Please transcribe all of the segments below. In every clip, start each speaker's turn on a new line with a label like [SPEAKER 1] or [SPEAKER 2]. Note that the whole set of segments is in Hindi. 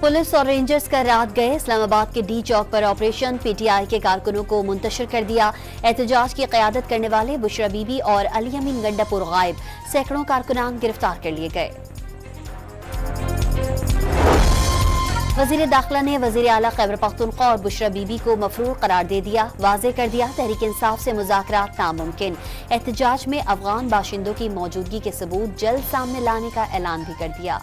[SPEAKER 1] पुलिस और रेंजर्स का रात गए इस्लामाबाद के डी चौक पर ऑपरेशन। पीटीआई के कारकुनों को मुंतशिर कर दिया। एहतजाज की क़यादत करने वाले बुशरा बीबी और अली अमीन गंडापुर गायब। सैकड़ों कारकुनान गिरफ्तार कर लिए गए। वजीर दाखिला ने वजीर आला खैबर पख्तूनख्वा और बुशरा बीबी को मफरूर करार दे दिया। वाज़ेह कर दिया तहरीक इंसाफ से मुज़ाकरात नामुमकिन। एहतजाज में अफगान बाशिंदों की मौजूदगी के सबूत जल्द सामने लाने का ऐलान भी कर दिया।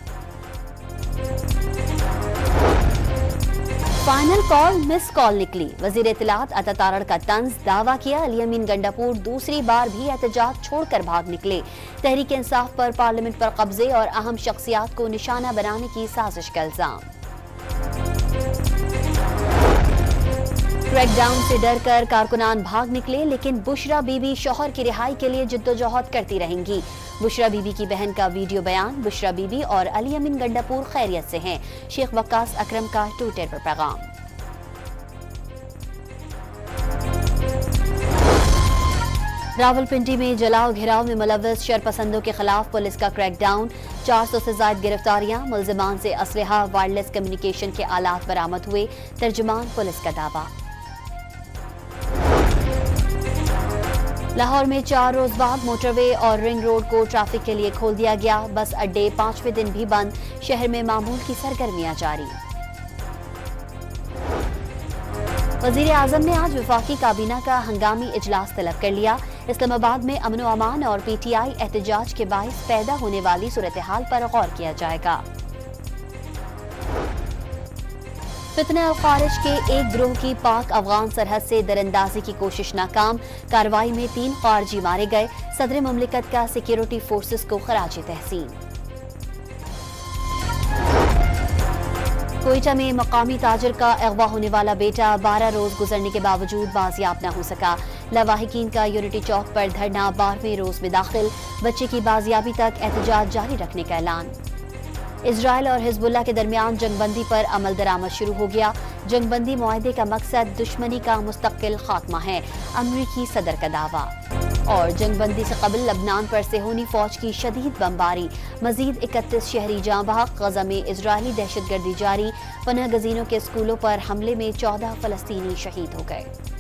[SPEAKER 1] फाइनल कॉल मिस कॉल निकली। वजीर इत्तलात अता तारड़ का तंज दावा किया। अली अमीन गंडापुर दूसरी बार भी एहतजाज छोड़कर भाग निकले। तहरीक इंसाफ पर पार्लियामेंट पर कब्जे और अहम शख्सियात को निशाना बनाने की साजिश का इल्जाम। क्रैकडाउन से डरकर कारकुनान भाग निकले, लेकिन बुशरा बीबी शौहर की रिहाई के लिए जिद्दोजहद करती रहेंगी। बुशरा बीबी की बहन का वीडियो बयान। बुशरा बीबी और अली अमीन गंडापुर खैरियत से हैं। शेख वक्कास अकरम का ट्विटर पर पैगाम। रावलपिंडी में जलाओ घिराव में मुलव्वस शरपसंदों के खिलाफ पुलिस का क्रैकडाउन। 400 से ज्यादा गिरफ्तारियां। मुल्जिमान से असलहा, वायरलेस कम्युनिकेशन के आलात बरामद हुए। तर्जुमान पुलिस का दावा। लाहौर में 4 रोज बाद मोटरवे और रिंग रोड को ट्रैफिक के लिए खोल दिया गया। बस अड्डे 5वें दिन भी बंद। शहर में मामूल की सरगर्मियां जारी। वजीर आजम ने आज वफाकी काबीना का हंगामी इजलास तलब कर लिया। इस्लामाबाद में अमन व अमान और पीटीआई एहतजाज के बाइस पैदा होने वाली सूरत हाल पर गौर किया जाएगा। फितना और खारिज के एक गिरोह की पाक अफगान सरहद से दरअंदाजी की कोशिश नाकाम। कार्रवाई में 3 खारजी मारे गए। सदर मुमलिकत का सिक्योरिटी फोर्सेस को खराज तहसीन। कोयटा में मकामी ताजिर का अगवा होने वाला बेटा 12 रोज गुजरने के बावजूद बाजियाब न हो सका। लवाहिकीन का यूनिटी चौक पर धरना 12वें रोज में दाखिल। बच्चे की बाजियाबी तक एहतजाज जारी रखने का ऐलान। इजराइल और हिजबुल्लाह के दरमियान जंगबंदी पर अमल दरामद शुरू हो गया। जंगबंदी मुआहदे का मकसद दुश्मनी का मुस्तकिल खात्मा है। अमरीकी सदर का दावा। और जंगबंदी से कबल लबनान पर सेहोनी फौज की शदीद बमबारी। मजीद 31 शहरी जाँ बहक। गजा में इजरायली दहशतगर्दी जारी। पनाह गजीनों के स्कूलों पर हमले में 14 फलस्तीनी शहीद हो गए।